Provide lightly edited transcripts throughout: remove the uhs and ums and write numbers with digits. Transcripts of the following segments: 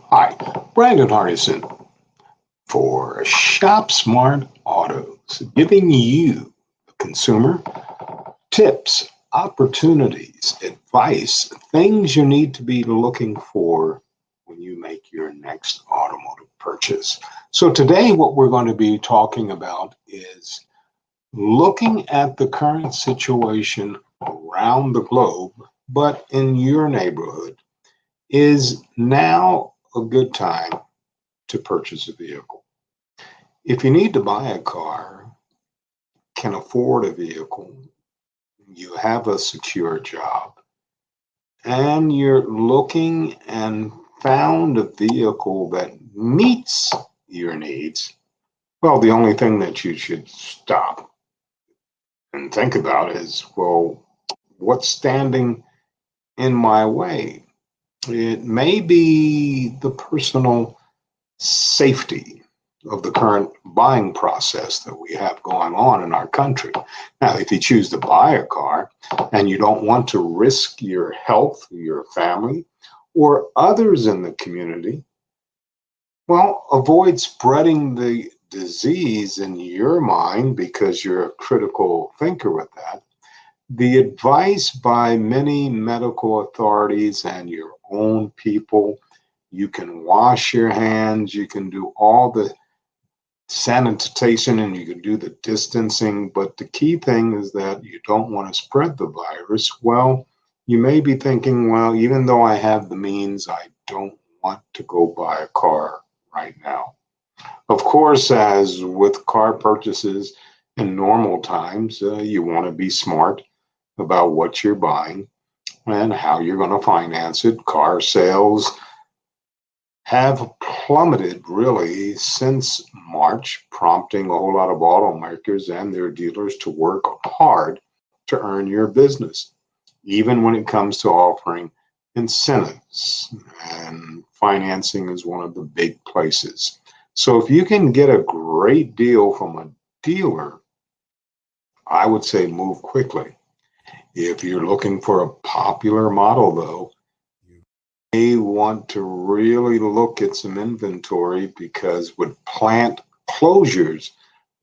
Hi, Brandon Hardison for ShopSmart Autos, giving you, the consumer, tips, opportunities, advice, things you need to be looking for when you make your next automotive purchase. So, today, what we're going to be talking about is looking at the current situation around the globe, but in your neighborhood. Is now a good time to purchase a vehicle? If you need to buy a car, can afford a vehicle, you have a secure job, and you're looking and found a vehicle that meets your needs, well, the only thing that you should stop and think about is, well, what's standing in my way? It may be the personal safety of the current buying process that we have going on in our country. Now, if you choose to buy a car and you don't want to risk your health, your family, or others in the community, well, avoid spreading the disease in your mind because you're a critical thinker with that. The advice by many medical authorities and your own people, you can wash your hands, you can do all the sanitation, and you can do the distancing. But the key thing is that you don't want to spread the virus. Well, you may be thinking, well, even though I have the means, I don't want to go buy a car right now. Of course, as with car purchases in normal times, you want to be smart about what you're buying and how you're going to finance it. Car sales have plummeted really since March, prompting a whole lot of automakers and their dealers to work hard to earn your business, even when it comes to offering incentives. And financing is one of the big places. So if you can get a great deal from a dealer, I would say move quickly. If you're looking for a popular model, though, you may want to really look at some inventory because with plant closures,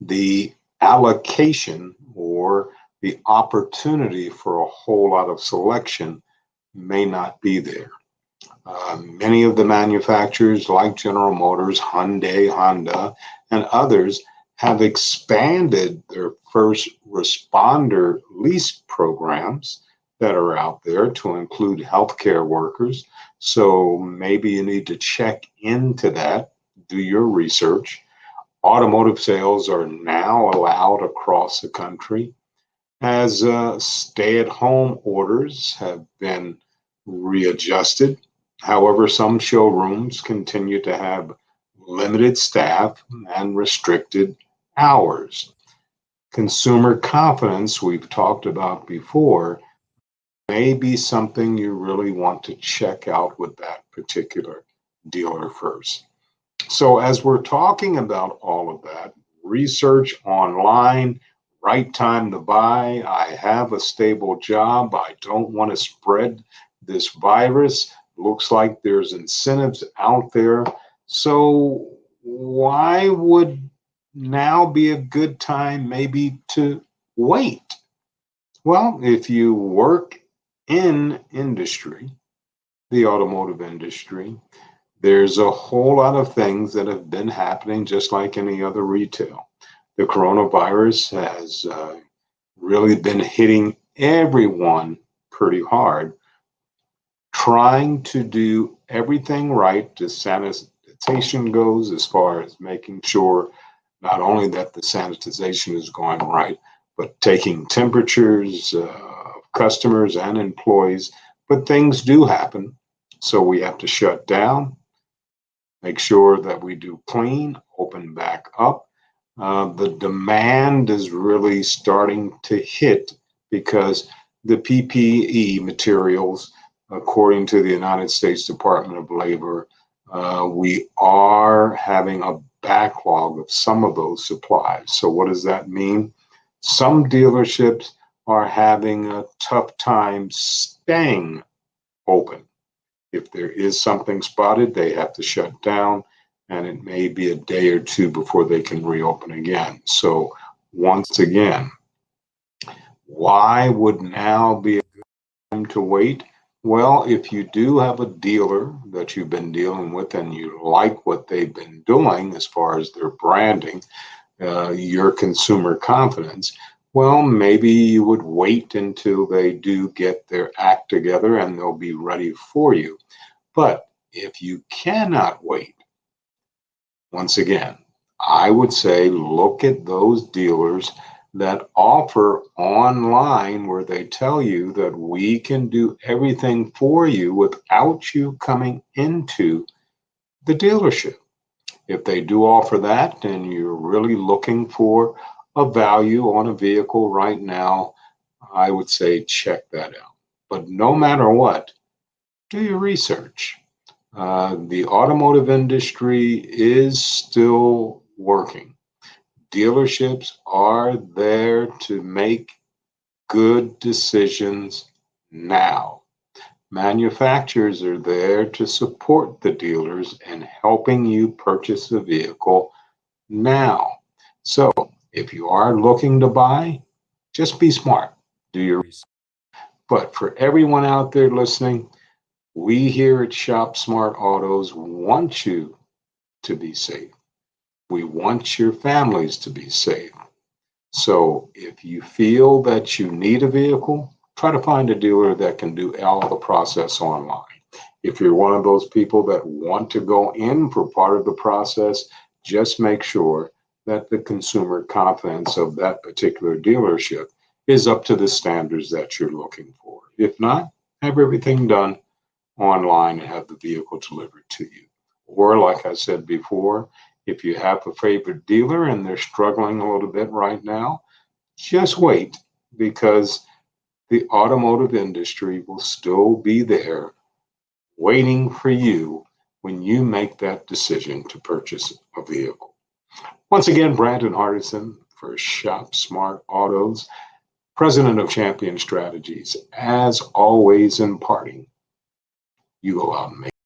the allocation or the opportunity for a whole lot of selection may not be there. Many of the manufacturers, like General Motors, Hyundai, Honda, and others, have expanded their first responder lease programs that are out there to include healthcare workers. So maybe you need to check into that, do your research. Automotive sales are now allowed across the country as stay at home orders have been readjusted. However, some showrooms continue to have limited staff and restricted hours. Consumer confidence, we've talked about before, may be something you really want to check out with that particular dealer first. So, as we're talking about all of that, research online, right time to buy, I have a stable job, I don't want to spread this virus, looks like there's incentives out there. So, why would now be a good time maybe to wait? Well, if you work in industry, the automotive industry, there's a whole lot of things that have been happening just like any other retail. The coronavirus has really been hitting everyone pretty hard, trying to do everything right as sanitation goes, as far as making sure not only that the sanitization is going right, but taking temperatures of customers and employees. But things do happen. So we have to shut down, make sure that we do clean, open back up. The demand is really starting to hit because the PPE materials, according to the United States Department of Labor, we are having a backlog of some of those supplies. So, what does that mean? Some dealerships are having a tough time staying open If there is something spotted, they have to shut down, and it may be a day or two before they can reopen again. So once again, why would now be a good time to wait? Well, if you do have a dealer that you've been dealing with and you like what they've been doing as far as their branding, your consumer confidence, well, maybe you would wait until they do get their act together and they'll be ready for you. But if you cannot wait, once again, I would say look at those dealers that offer online where they tell you that we can do everything for you without you coming into the dealership. If they do offer that and you're really looking for a value on a vehicle right now, I would say check that out. But no matter what, do your research. The automotive industry is still working. Dealerships are there to make good decisions now. Manufacturers are there to support the dealers in helping you purchase a vehicle now. So if you are looking to buy, just be smart. Do your research. But for everyone out there listening, we here at ShopSmart Autos want you to be safe. We want your families to be safe. So if you feel that you need a vehicle, try to find a dealer that can do all the process online. If you're one of those people that want to go in for part of the process, just make sure that the consumer confidence of that particular dealership is up to the standards that you're looking for. If not, have everything done online and have the vehicle delivered to you. Or, like I said before, if you have a favorite dealer and they're struggling a little bit right now, just wait, because the automotive industry will still be there waiting for you when you make that decision to purchase a vehicle. Once again, Brandon Hardison for ShopSmart Autos, president of Champion Strategies. As always, in parting, you go out and make